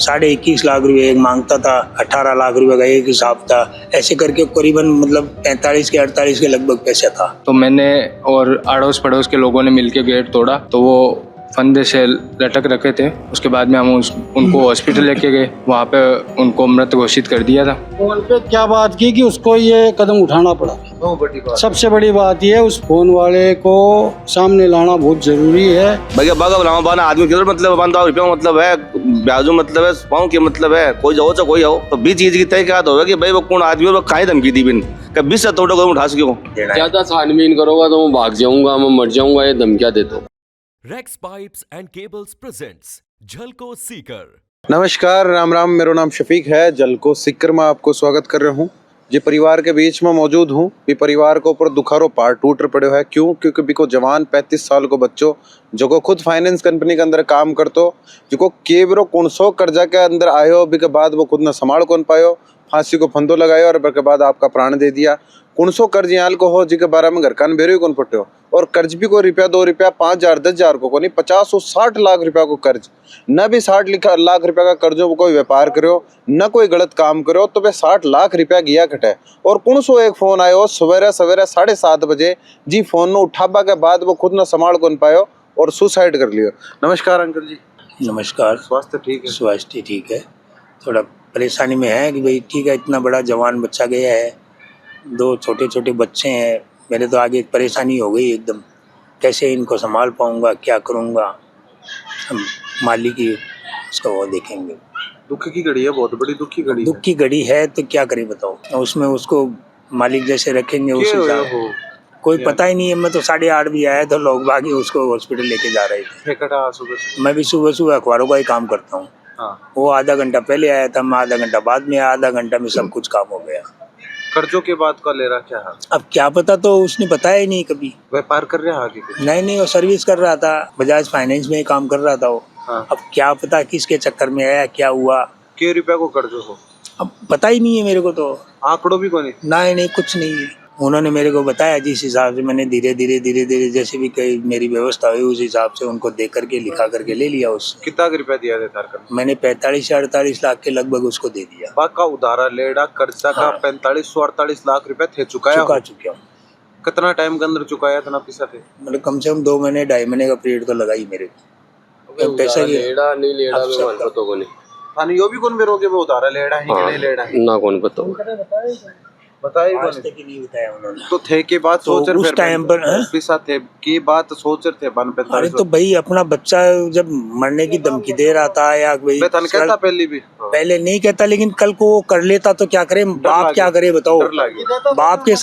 21.5 लाख रुपए एक मांगता था, 18 लाख रुपए का एक हिसाब था, ऐसे करके करीबन मतलब 45 के 48 के लगभग पैसा था। तो मैंने और अड़ोस पड़ोस के लोगों ने मिलकर गेट तोड़ा, तो वो फंदे से लटक रखे थे। उसके बाद में हम उनको हॉस्पिटल लेके गए, वहाँ पे उनको मृत घोषित कर दिया था। फोन पे क्या बात की कि उसको ये कदम उठाना पड़ा। बड़ी बात। सबसे बड़ी बात ये है उस फोन वाले को सामने लाना बहुत जरूरी है। भैया बागा आदमी किधर मतलब 5,000 रुपया मतलब है, ब्याजू मतलब है, पाँव के मतलब है, कोई जाओ चाहे कोई आओ तो 20 चीज की तय क्या होगा कि भाई वो कौन आदमी है, वो काहे धमकी दी बिन कभी से तोड़ो को उठा सको। ज्यादा छानबीन करोगा तो मैं भाग जाऊंगा, मैं मर जाऊंगा, ये धमकियां देता हूँ। Rex pipes and cables presents झलको सीकर। नमस्कार, राम राम। मेरा नाम शफीक है। झलको सीकर में आपको स्वागत कर रहा हूँ। जी परिवार के बीच में मौजूद हूँ। भी परिवार के ऊपर दुखारो पार टूट पड़े है। क्यों? क्योंकि बिको जवान 35 साल को बच्चों जो को खुद फाइनेंस कंपनी के अंदर काम करतो, जो केवरो 100 कर्जा के अंदर आयो, बी के बाद वो खुद न संभाल कौन पायो, फांसी को फंदो लगायो और के बाद आपका प्राण दे दिया। 100 कर्ज याल को हो जिके बारे में घर कान बेरो कौन पट्यो, और कर्ज भी कोई रुपया 2 रुपया 5,000 10,000 को नहीं, 50 और 60 लाख रुपया को कर्ज। न भी 60 लाख रुपया का कर्जों को कोई व्यापार करो, न कोई गलत काम करो, तो वे 60 लाख रुपया गया कटे। और 101 फोन आयो सवेरे 7:30 बजे जी। फोन न उठाबा के बाद वो खुद न संभाल कौन पायो और सुसाइड कर लियो। नमस्कार अंकल जी। नमस्कार। स्वास्थ्य ठीक है? स्वास्थ्य ठीक है, थोड़ा परेशानी में है कि भाई ठीक है, इतना बड़ा जवान बच्चा गया है, 2 छोटे छोटे बच्चे हैं, मेरे तो आगे परेशानी हो गई एकदम, कैसे इनको संभाल पाऊंगा, क्या करूंगा, हम मालिक ही उसका वो देखेंगे। दुख की घड़ी है, बहुत बड़ी दुख की घड़ी। दुख की घड़ी है तो क्या करें बताओ, उसमें उसको मालिक जैसे रखेंगे उस हिसाब कोई पता ही नहीं है। मैं तो 8:30 भी आया तो लोग बाकी उसको हॉस्पिटल लेके जा रहे थे। मैं भी सुबह अखबारों का ही काम करता हूँ। हाँ। वो आधा घंटा पहले आया था, मैं आधा घंटा बाद में आया, आधा घंटा में सब कुछ काम हो गया। कर्जों के बाद का ले रहा क्या है? अब क्या पता, तो उसने बताया ही नहीं कभी। व्यापार कर रहा आगे? नहीं, वो सर्विस कर रहा था, बजाज फाइनेंस में ही काम कर रहा था वो। हाँ। अब क्या पता किसके चक्कर में आया, क्या हुआ, के रुपया को कर्ज हो, अब पता ही नहीं है मेरे को तो। आंकड़ों भी कोई नहीं, कुछ नहीं। उन्होंने मेरे को बताया, जिस हिसाब से मैंने धीरे धीरे जैसे भी कहीं मेरी व्यवस्था हुई उस हिसाब से उनको दे करके लिखा करके ले लिया। उससे कितना रुपया दिया था? मैंने 45 से 48 लाख के लगभग उसको दे दिया। बाका उधारा लेड़ा कर्जा का 45 से 48 लाख रुपया थे चुका चुका हूँ। कितना टाइम के अंदर चुकाया था ना पैसा थे? मतलब कम से कम 2 महीने 2.5 महीने का पीरियड तो लगा ही मेरे को। पैसा लेड़ा नहीं लेड़ा में पता को नहीं। यो भी कौन बेरोगे वो उधारा लेड़ा है कि नहीं लेड़ा है ना कौन पता बताइए। आज तक ही नहीं बताया उन्होंने। तो थे के बात तो सोच रहे उस टाइम पर पैसा थे की बात सोच रहे थे 45। अरे तो भाई अपना बच्चा जब मरने की धमकी दे रहा था या भाई कहता पहले नहीं कहता, लेकिन कल को वो कर लेता तो क्या करे, बाप क्या करे बताओ। बाप के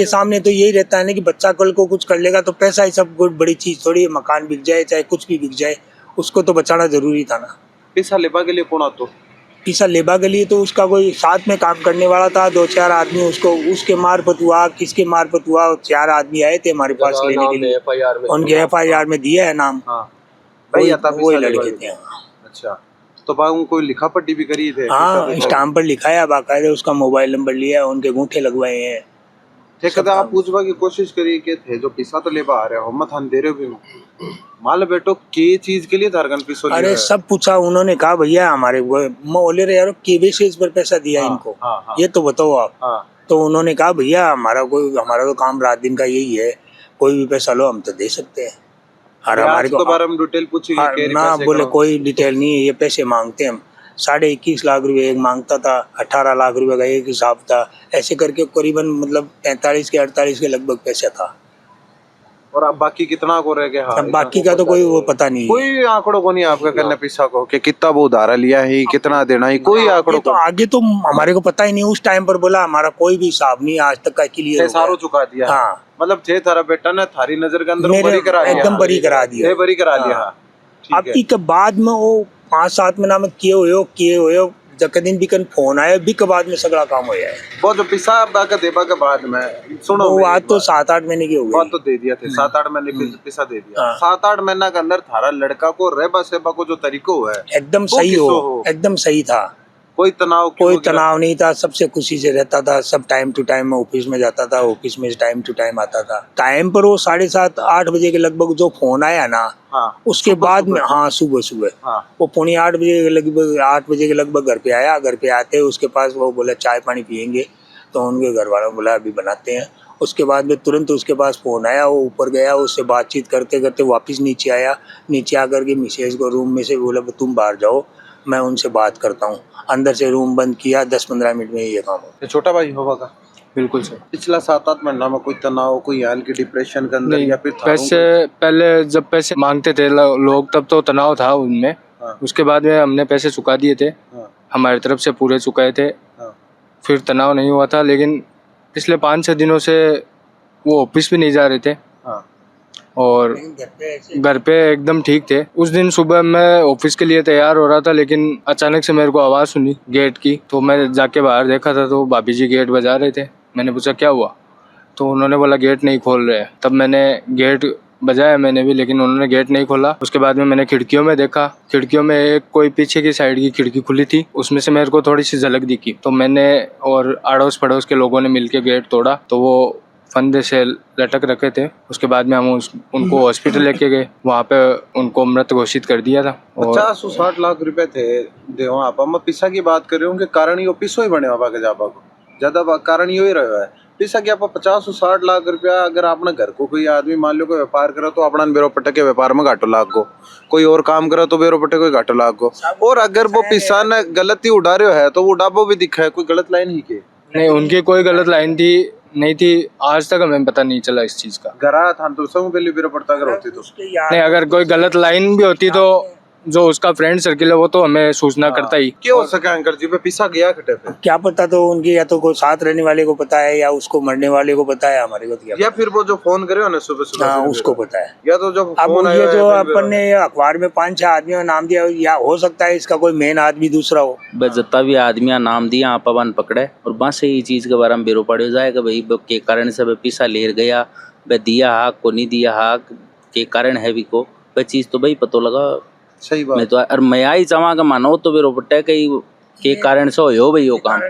सामने तो यही रहता है ना कि बच्चा कल को कुछ कर लेगा तो पैसा ही सब बड़ी चीज थोड़ी है। मकान बिक जाए चाहे कुछ भी बिक जाए, उसको तो बचाना जरूरी था ना। पैसा लेबा के लिए कौन आता? पैसा लेबा के लिए तो उसका कोई साथ में काम करने वाला था, 2-4 आदमी उसको उसके मार्फत हुआ, किसके मार्फत हुआ, 4 आदमी आए थे हमारे पास लेने के लिए। उनके FIR में दिया है नाम। वही लड़के थे। अच्छा, तो बाबू कोई लिखा पट्टी भी करी थे? हाँ, स्टाम्प पर लिखा है बाकायदा, उसका मोबाइल नंबर लिया है, उनके अंगूठे लगवाए हैं। कदा आप पूछवा की कोशिश करिए कि थे जो पैसा तो लेबा आ रहे हो, मत हम दे रहे हो भी माल बेटो के चीज के लिए धारगन पैसा लिया? अरे सब पूछा, उन्होंने कहा भैया हमारे बोले रे यार के बेसिस पर पैसा दिया इनको। ये तो बताओ आप। तो उन्होंने कहा भैया हमारा तो काम रात दिन का यही है, कोई भी पैसा लो हम तो दे सकते हैं। और हमारे को बारे में डिटेल पूछी ना, बोले कोई डिटेल नहीं है, ये पैसे मांगते हम। 21.5 लाख रुपए एक मांगता था, 18 लाख रुपए का एक हिसाब था, ऐसे करके करीबन मतलब 45 के 48 के लगभग पैसा था। और अब बाकी कितना को रह गया? अब बाकी का तो कोई वो पता नहीं, कोई आंकड़ों को नहीं आपका करने पैसा को कि कितना वो उधारा लिया है, कितना देना है, कोई आंकड़ों तो आगे तो हमारे को पता ही नहीं। उस टाइम पर बोला हमारा कोई भी हिसाब नहीं आज तक का क्लियर सारो चुका दिया। हाँ, मतलब थे थारा बेटा ने थारी नजर के अंदर बरी करा दिया, एकदम बरी करा दिया। अब के बाद में वो 5-7 महीना में किए हुए जकदिन बिकन फोन आया भी के बाद में सगड़ा काम हो है। वो जो पैसा बाका देबा के बाद में सुनो, वो आज तो 7-8 महीने की हो गई। बात तो दे दिया थे, 7-8 महीने पैसा दे दिया। 7-8 महीना के अंदर थारा लड़का को रहबा सेबा को जो तरीको है एकदम सही था। कोई तनाव क्यों कोई हो गया? तनाव नहीं था, सबसे खुशी से रहता था, सब टाइम टू टाइम मैं ऑफिस में जाता था, ऑफिस में टाइम टू टाइम आता था। टाइम पर वो 7:30-8 बजे के लगभग जो फोन आया ना, हाँ उसके बाद में, हाँ सुबह सुबह हाँ वो 7:45 के लगभग, 8 बजे के लगभग घर पे आया। घर पे आते उसके पास वो बोला चाय पानी पियेंगे, तो उनके घर वालों ने बोला अभी बनाते हैं। उसके बाद में तुरंत उसके पास फोन आया, वो ऊपर गया, उससे बातचीत करते करते वापस नीचे आया। नीचे आकर के मिसेज को रूम में से बोला तुम बाहर जाओ, मैं उनसे बात करता हूँ। अंदर से रूम बंद किया, 10-15 मिनट में ये काम हो। ये छोटा भाई होगा का बिल्कुल सर। पिछला 7-8 महीना में कोई तनाव, कोई हाल की डिप्रेशन के अंदर नहीं, या फिर पैसे पहले जब पैसे मांगते थे लोग तब तो तनाव था उनमें। हाँ। उसके बाद में हमने पैसे चुका दिए थे, हाँ, हमारी तरफ से पूरे चुकाए थे, हाँ, फिर तनाव नहीं हुआ था। लेकिन पिछले 5-6 दिनों से वो ऑफिस भी नहीं जा रहे थे हाँ, और घर पे एकदम ठीक थे। उस दिन सुबह मैं ऑफिस के लिए तैयार हो रहा था, लेकिन अचानक से मेरे को आवाज़ सुनी गेट की, तो मैं जाके बाहर देखा था तो भाभी जी गेट बजा रहे थे। मैंने पूछा क्या हुआ, तो उन्होंने बोला गेट नहीं खोल रहे हैं। तब मैंने गेट बजाया मैंने भी, लेकिन उन्होंने गेट नहीं खोला। उसके बाद में मैंने खिड़कियों में देखा, खिड़कियों में एक कोई पीछे की साइड की खिड़की खुली थी, उसमें से मेरे को थोड़ी सी झलक दिखी। तो मैंने और अड़ोस पड़ोस के लोगों ने मिलके गेट तोड़ा, तो वो फंदे से लटक रखे थे। उसके बाद में हम उनको हॉस्पिटल लेके गए, वहाँ पे उनको मृत घोषित कर दिया था। और 50-60 लाख रुपए थे देवा आप। मैं पिसा की बात कर रही हूँ कि कारण यो पिसो ही बने बाबा के जाबा को ज्यादा कारण यो ही रहा है पिसा कि आप 50-60 लाख रुपया अगर आपने घर को कोई आदमी मान लो कोई व्यापार करे तो अपना बेरो पटे के व्यापार में घाटो लाग गो, कोई और काम करे तो बेरो पटे कोई घाटो लाग गो। और अगर वो पिसा ने गलती उड़ा रहे है तो वो उड़ाबो भी दिखा है, कोई गलत लाइन ही के नहीं, उनकी कोई गलत लाइन थी नहीं थी, आज तक हमें पता नहीं चला इस चीज का। घरा था तो सब पहले बेरो पड़ता अगर होती तो नहीं, अगर कोई गलत लाइन भी होती तो जो उसका फ्रेंड सर्किल है वो तो हमें सूचना करता ही। क्या हो सका अंकल जी पे पिसा गया खटे पे क्या पता, तो उनकी या तो कोई साथ रहने वाले को पता है या उसको मरने वाले को पता है, हमारे को तो क्या या फिर वो जो फोन करे हो ना सुबह सुबह हाँ फिर उसको पता है। या तो जो अब फोन ये आया जो है, अपन ने अखबार में 5-6 आदमियों का नाम दिया, या हो सकता है इसका कोई मेन आदमी दूसरा हो। बस जितना भी आदमी नाम दिया आप अपन पकड़े और बस ये चीज के बारे में बेरो पड़े जाएगा भाई के कारण से पैसा ले गया, वह दिया हाक को नहीं दिया हाक के कारण है भी को वह चीज तो भाई पता लगा। सही बात मैं तो और मैं आई चवा का मानो तो बेरो पट्टे के कारण से हो भाई वो काम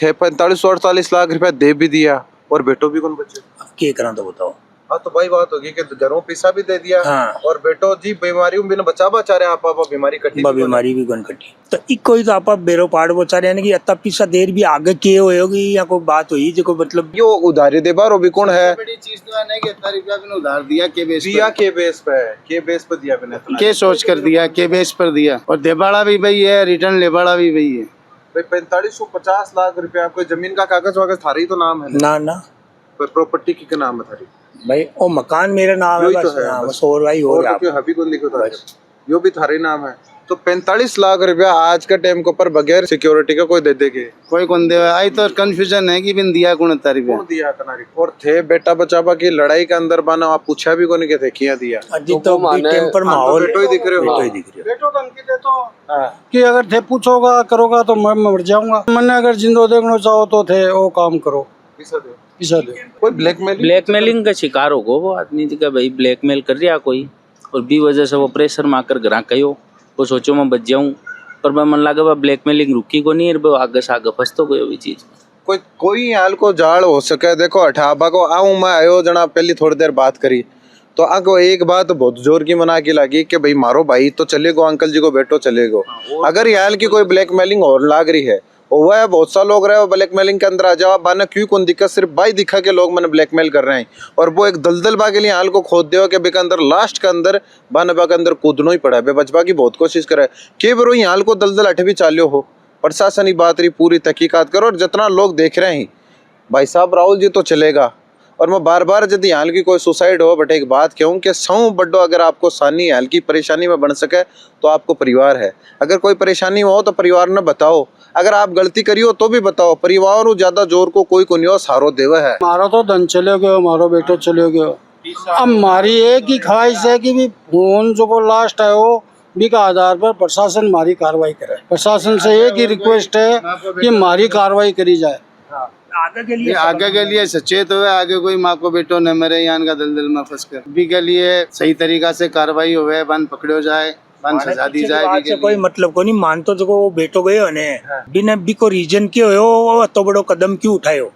थे 45-48 लाख रुपया दे भी दिया और बेटो भी कौन बचे। अब क्या करा तो बताओ। हाँ तो भाई बात होगी कि घरों पैसा भी दे दिया हाँ। और बेटो जी बीमारी में बचा रहे आप बीमारी कटी बीमारी भी गन कटी तो इको ही तो आप बेरो पाड़ बचा रहे कि अत्ता पिसा देर भी आगे किए हुए होगी या कोई बात हुई जो कोई मतलब यो उधारी दे बार भी कौन है बड़ी चीज तो है कि इतना रुपया भी उधार दिया के बेस दिया के बेस पे है के बेस पे दिया मैंने के सोच कर दिया के बेस पर दिया और देबाड़ा भी वही है, रिटर्न लेबाड़ा भी वही है। भाई 45-50 लाख रुपया कोई जमीन का कागज वागज थारी तो नाम है ना ना प्रॉपर्टी की क्या नाम है थारी भाई वो मकान मेरा नाम है यही तो बस, है, हाँ, बस। बस और भाई हो और रहा तो क्यों हबी को लिखो था यो भी थारे नाम है तो 45 लाख रुपया आज के टाइम के ऊपर बगैर सिक्योरिटी का कोई दे देगे कोई कौन दे आई तो कंफ्यूजन है कि बिन दिया कौन इतना रुपया कौन दिया तनारी और थे बेटा बचावा की लड़ाई के अंदर बना आप पूछा भी कौन के थे किया दिया अजी तो टेम्पर माहौल बेटो ही दिख रहे हो बेटो ही दिख रहे हो। बेटो धमकी दे तो हाँ। कि अगर थे पूछोगा करोगा तो मैं मर जाऊंगा, मैंने अगर जिंदो देखना चाहो तो थे वो काम करो पिसा दे। कोई ब्लैकमेल ब्लैकमेलिंग का शिकार हो गो वो आदमी का भाई ब्लैकमेल कर रहा कोई और भी वजह से वो प्रेशर में आकर घर कहो वो सोचो मैं बच जाऊं पर मैं मन लगा ब्लैकमेलिंग रुकी को नहीं और आगे से आगे फंस तो गयो भी चीज कोई हाल को जाड़ हो सके देखो अठाबा को आऊं मैं आयो जना पहली थोड़ी देर बात करी तो आगे एक बात बहुत जोर की मना की लगी कि भाई मारो भाई तो चलेगो अंकल जी को बेटो चलेगो अगर ये हाल की कोई ब्लैकमेलिंग और लाग रही है वो है बहुत सा लोग रहे ब्लैकमेलिंग के अंदर आ जाओ बाना क्यों कौन दिक्कत सिर्फ भाई दिखा के लोग मैंने ब्लैकमेल कर रहे हैं और वो एक दलदल बा के लिए हाल को खोद दे के बेके अंदर लास्ट के अंदर बाना बा के अंदर कूदना ही पड़ा है बचपा की बहुत कोशिश करे के बरो ये हाल को दलदल अठ भी चालियो हो प्रशासन ही बात रही पूरी तहकीकात करो और जितना लोग देख रहे हैं भाई साहब राहुल जी तो चलेगा और मैं बार बार यदि हाल की कोई सुसाइड हो बट एक बात कहूँ कि सौ बड्डो अगर आपको सानी हाल की परेशानी में बन सके तो आपको परिवार है अगर कोई परेशानी में हो तो परिवार ने बताओ अगर आप गलती करियो तो भी बताओ परिवार ज्यादा जोर को कोई को नहीं सहारो देवा है मारो तो धन चले गयो मारो बेटो चले गयो अब हमारी एक ही ख्वाहिश है कि भी फोन जो को लास्ट है वो भी का आधार पर प्रशासन हमारी कार्रवाई करे। प्रशासन से एक ही रिक्वेस्ट है कि हमारी कार्रवाई करी जाए आगे के लिए सचेत हुए आगे कोई माँ को बेटो न मेरे यहाँ का दलदल में फंस कर भी के लिए सही तरीका से कार्रवाई हुए बन पकड़ो जाए सजा दी जाए बात से कोई मतलब को नहीं मान तो जो वो बेटो गए हो ने बिना भी को रीजन क्यों हो तो बड़ो कदम क्यों उठायो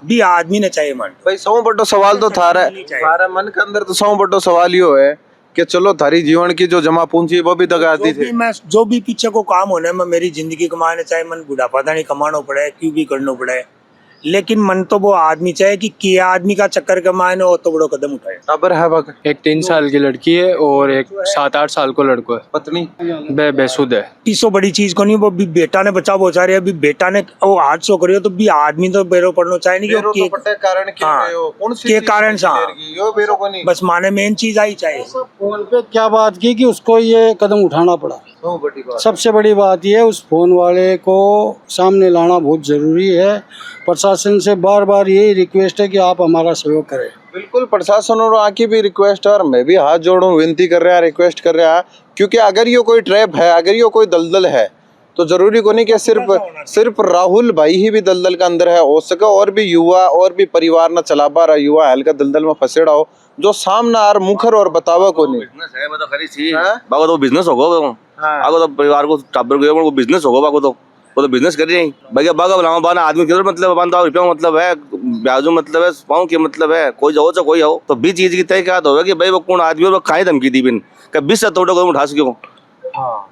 भी आदमी ने चाहिए मान भाई सौ बड़ो सवाल तो थारा मन के अंदर तो सौ बड़ो सवाल यो है कि चलो थारी जीवन की जो जमा पूंजी वो भी दगाती थी। जो भी पीछे को काम होने में मेरी जिंदगी कमाने चाहे मन बुढ़ापा नहीं कमाना पड़े क्यों भी करना पड़े, लेकिन मन तो वो आदमी चाहे कि आदमी का चक्कर कमाने हो तो बड़ो कदम उठाए। अबर है बक एक 3 साल की लड़की है और एक 7-8 साल को लड़को है। पत्नी बेसुध है। तीसो बड़ी चीज को नहीं वो भी बेटा ने बचा बोचा रहे अभी बेटा ने वो हाथ सो करियो तो भी आदमी तो बेरो पड़ना चाहे नहीं बेरो तो पट्टे कारण क्या हाँ, है यो कौन सी के चीज कारण की सा लेरगी? यो बेरो को नहीं बस माने मेन चीज आई चाहिए। फोन पे क्या बात की कि उसको ये कदम उठाना पड़ा। सौ बड़ी बात सबसे बड़ी बात ये उस फोन वाले को सामने लाना बहुत जरूरी है। प्रशासन से बार बार यही रिक्वेस्ट है कि आप हमारा सहयोग करें। बिल्कुल प्रशासन और आकी भी रिक्वेस्ट है और मैं भी हाथ जोड़ूं विनती कर रहा रिक्वेस्ट कर रहा क्योंकि अगर ये कोई ट्रैप है अगर ये कोई दलदल है तो जरूरी को नहीं कि सिर्फ राहुल भाई ही भी दलदल के अंदर है, हो सके और भी युवा और भी परिवार ना चला पा रहा युवा हल्का दलदल में फंसेड़ा हो जो सामना आर मुखर और बतावा को नहीं बिजनेस है मतलब खरी सी बागो तो बिजनेस होगा वो आगो तो परिवार को टाबर गयो वो बिजनेस होगा बागो तो वो तो बिजनेस कर रही है भैया बागा बनाओ बाना आदमी किधर मतलब 5,000 रुपया मतलब है ब्याजू मतलब है पाँव के मतलब है कोई जाओ चाहे कोई हो तो 20 चीज की तय क्या होगा कि भाई वो कौन आदमी वो खाई धमकी दी बिन कभी 20 से तोड़ो कोई उठा सको।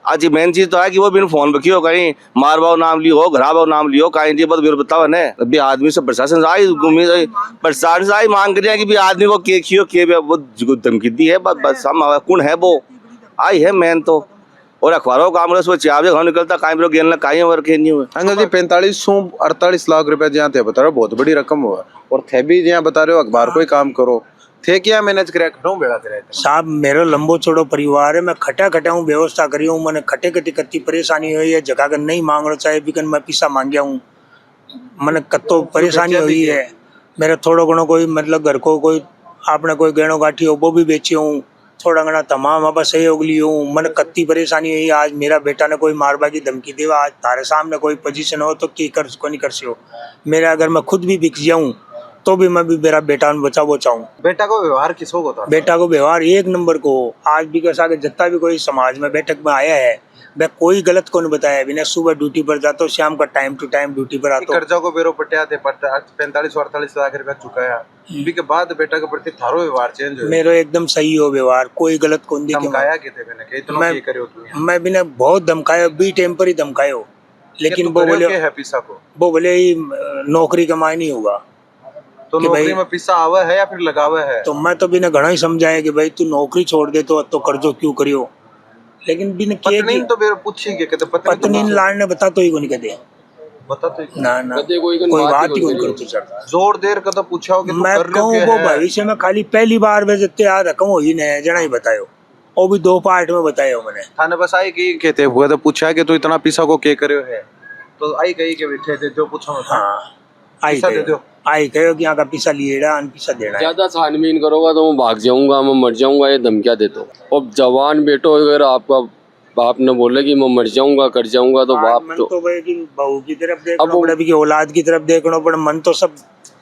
आज मेन चीज तो है कि वो बिन फोन पे क्यों कहीं मार बाव नाम लियो घरा बाव नाम लियो कहीं जी बस बताओ ने अभी आदमी से प्रशासन से आई घूमी प्रशासन से आई मांग कर कि आदमी वो के खियो के वो धमकी दी है बस कौन है वो आई है मेन तो और अखबारों कांग्रेस में चाबे घर निकलता काई ब्रो गेल काई वर्क नहीं हुए अंकल जी 45-48 लाख रुपए जहाँ थे बता रहे हो बहुत बड़ी रकम हुआ और थे भी जहाँ बता रहे हो अखबार को ही काम करो थे क्या मैनेज करे खड़ो बेड़ा करे साहब मेरा लंबो चौड़ो परिवार है मैं खटा हूँ व्यवस्था करी हूँ मैंने खटे कति परेशानी हुई है जगह का नहीं मांग रहा चाहे बिकन मैं पैसा मांगया हूँ मैंने कत्तो परेशानी हुई है मेरा थोड़ा घणो कोई मतलब घर को कोई आपने कोई गहनो गाठी हो वो भी बेची हूँ थोड़ा घना तमाम अब सहयोग ली हूँ मैंने कत्ती परेशानी हुई आज मेरा बेटा ने कोई मारबा की धमकी देवा आज तारे सामने कोई पोजीशन हो तो की कर को नहीं कर सो मेरा अगर मैं खुद भी बिक जाऊँ तो भी मैं भी मेरा बेटा बचाओ चाहूँ। बेटा को व्यवहार किसको होता बेटा को व्यवहार एक नंबर को आज भी कैसा कि जितना भी कोई समाज में बैठक में आया है मैं कोई गलत को नहीं बताया बिना सुबह ड्यूटी पर जाता हूँ शाम का टाइम टू टाइम ड्यूटी पर आता हूँ। कर्जा को बेरो पट्टे आते 45-48 लाख रुपया चुकाया के बाद बेटा के प्रति थारो व्यवहार चेंज हो मेरा एकदम सही हो व्यवहार कोई गलत को नहीं मैं बिना बहुत धमकाया बी टेम्पर ही धमकायो लेकिन वो बोले ही नौकरी कमाई नहीं होगा तो नौकरी में पैसा आवा है या फिर लगावा है तो मैं तो बिना घना ही समझाया कि भाई तू नौकरी छोड़ दे तो कर्जो क्यों करियो लेकिन बिना पत्नी तो मेरे पूछेंगे कहते पत्नी लाड़ ने बता तो ही को नहीं कहते बता तो ना कोई बात ही कोई करते सर जोर देर का तो पूछा कि मैं कहूँ वो भविष्य में खाली पहली बार वे जितने यार रकम हो ही नहीं जना ही बतायो वो भी 2 पार्ट में बताया मैंने थाने बस आई की कहते हुए तो पूछा कि तू इतना पैसा को के करियो है तो आई कही के बैठे थे जो पूछा हाँ आई कहो कि यहाँ का पैसा लिएगा पैसा देना ज्यादा छानबीन करोगा तो मैं भाग जाऊंगा मैं मर जाऊंगा ये धमकियां देते हो अब जवान बेटो अगर आपका बाप ने बोले कि मैं मर जाऊंगा कर जाऊंगा तो बाप तो भाई कि बहू की तरफ देखना पड़े कि औलाद की तरफ देखना पड़े मन तो सब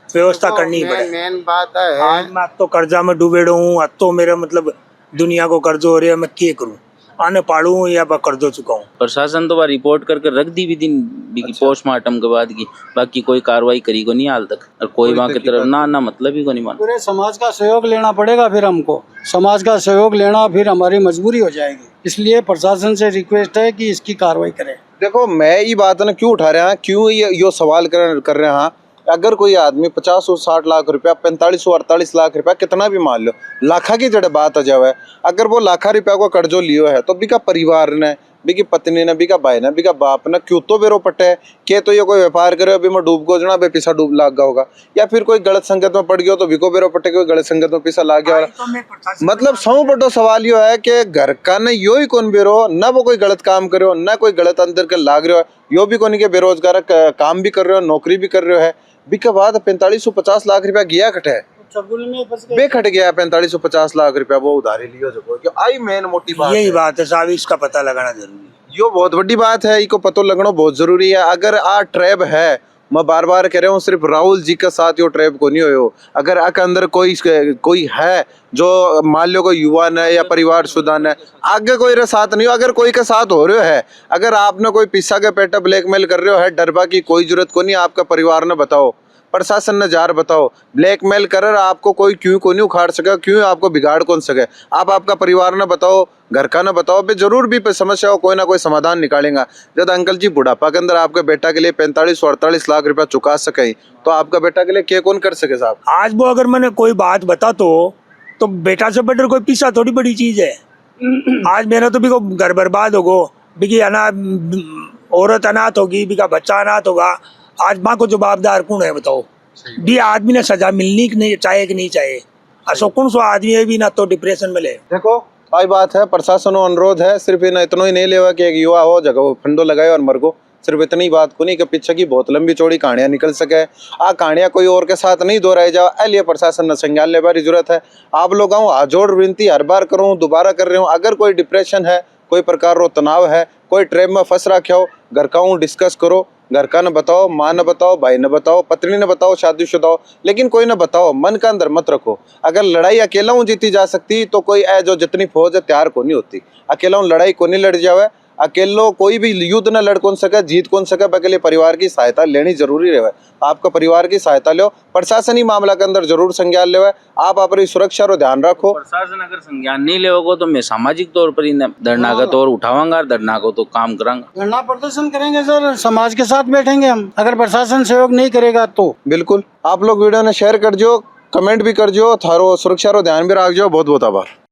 व्यवस्था करनी पड़े मेन बात है आज मैं तो कर्जा में डूबे हूँ अब तो मेरा मतलब दुनिया को कर्जो हो रहा है मैं क्या करूँ आने पाड़ू या कर्जो चुका हूँ। प्रशासन तो रिपोर्ट करके रख दी भी दिन पोस्टमार्टम के बाद की बाकी कोई कार्रवाई करी को नहीं हाल तक और कोई वहाँ की तरफ ना मतलब ही को नहीं मान पूरे समाज का सहयोग लेना पड़ेगा फिर हमको समाज का सहयोग लेना फिर हमारी मजबूरी हो जाएगी इसलिए प्रशासन से रिक्वेस्ट है कि इसकी कार्रवाई करें। देखो मैं ये बात ना क्यों उठा रहा क्यों ये सवाल कर रहे हैं अगर कोई आदमी 50-60 लाख रुपया 45-48 लाख रुपया कितना भी मान लो लाखा की जड़े बात आ जावे अगर वो लाखा रुपया को कर्जो लियो है तो बिका परिवार ने बिकी पत्नी ने बिका भाई ने बिका बाप ने क्यों तो बेरो पट्टे के तो ये कोई व्यापार करे अभी मैं डूब गो जना बे पैसा डूब लाग गया होगा या फिर कोई गलत संगत में पड़ गया तो बिको बेरो पट्टे कोई गलत संगत में पैसा लाग गया मतलब सौ बड़ो सवाल यो है कि घर का न यो ही कौन बेरो न वो कोई गलत काम करे न कोई गलत अंदर के लाग रहे हो यो भी कौन के बेरोजगार काम भी कर रहे हो नौकरी भी कर रहे हो है बिका बाद 45-50 लाख रुपया गया कटे बे खट गया 45-50 लाख रुपया वो उधारी लियो जो आई मेन मोटी बात यही बात है साहब इसका पता लगाना जरूरी है यो बहुत बड़ी बात है इको पतो लगना बहुत जरूरी है अगर आ ट्रैब है मैं बार बार कह रहा हूँ, सिर्फ राहुल जी का साथ यो ट्रैप को नहीं हो। अगर अक अंदर कोई है जो मान लो कोई युवा है या परिवार सुधान है, आगे कोई रे साथ नहीं हो। अगर कोई का साथ हो रहे है, अगर आपने कोई पिस्सा के पेटा ब्लैकमेल कर रहे हो है, डरबा की कोई जरूरत को नहीं। आपका परिवार ने बताओ, प्रशासन ने जार बताओ, ब्लैकमेल कर आपको कोई क्यों को नहीं उखाड़ सके, क्यों आपको बिगाड़ कौन सके। आप आपका परिवार ने बताओ, घर का ना बताओ, बे जरूर भी समस्या हो कोई ना कोई समाधान निकालेगा। जब अंकल जी बुढ़ापा के अंदर आपके बेटा के लिए 45-48 लाख रुपया चुका सके, तो आपका बेटा के लिए क्या कौन कर सके साहब। आज वो अगर मैंने कोई बात बता तो बेटा से बेटर कोई पिस्सा थोड़ी बड़ी चीज है। आज मेरा तो भी को घर बर्बाद होगो, बिकी औरत अनाथ होगी, बिका बच्चा अनाथ होगा। आज माँ को जवाबदार कौन है बताओ। भी आदमी ने सजा मिलनी कि नहीं चाहे कि नहीं चाहे। असो कौन सो आदमी है भी ना तो डिप्रेशन में ले। देखो भाई बात है, प्रशासन को अनुरोध है, सिर्फ इतना ही नहीं लेवा कि एक युवा हो जगह फंडो लगाए और मर गो। सिर्फ इतनी बात को नहीं कि पीछे की बहुत लंबी चौड़ी कहानियां निकल सके। आ कहानियां कोई और के साथ नहीं दोहराई जाए, लिए प्रशासन ने संज्ञान ले बारी जरूरत है। आप लोग हाथ जोड़ विनती हर बार करूँ, दोबारा कर रहे हूँ, अगर कोई डिप्रेशन है, कोई प्रकार रो तनाव है, कोई ट्रैप में फंस रखे हो, घर का डिस्कस करो। घर का न बताओ, माँ न बताओ, भाई न बताओ, पत्नी न बताओ, शादीशुदा हो, लेकिन कोई न बताओ, मन का अंदर मत रखो। अगर लड़ाई अकेला जीती जा सकती तो कोई जो जितनी फौज है तैयार को नहीं होती। अकेला लड़ाई को नहीं लड़ जावे, अकेलो कोई भी युद्ध न लड़ कौन सके, जीत कौन सके। पहले परिवार की सहायता लेनी जरूरी रहे। आपका परिवार की सहायता लो, प्रशासनिक मामला के अंदर जरूर संज्ञान ले। आप अपनी सुरक्षा रो ध्यान रखो। प्रशासन अगर संज्ञान नहीं लेगा तो मैं सामाजिक तौर पर ही धरना का तौर उठाऊंगा, धरना को तो काम करांगा, धरना प्रदर्शन करेंगे सर, समाज के साथ बैठेंगे हम, अगर प्रशासन सहयोग नहीं करेगा तो। बिल्कुल, आप लोग वीडियो ने शेयर कर जो, कमेंट भी कर जो, थारो सुरक्षा रो ध्यान भी रख जो। बहुत बहुत आभार।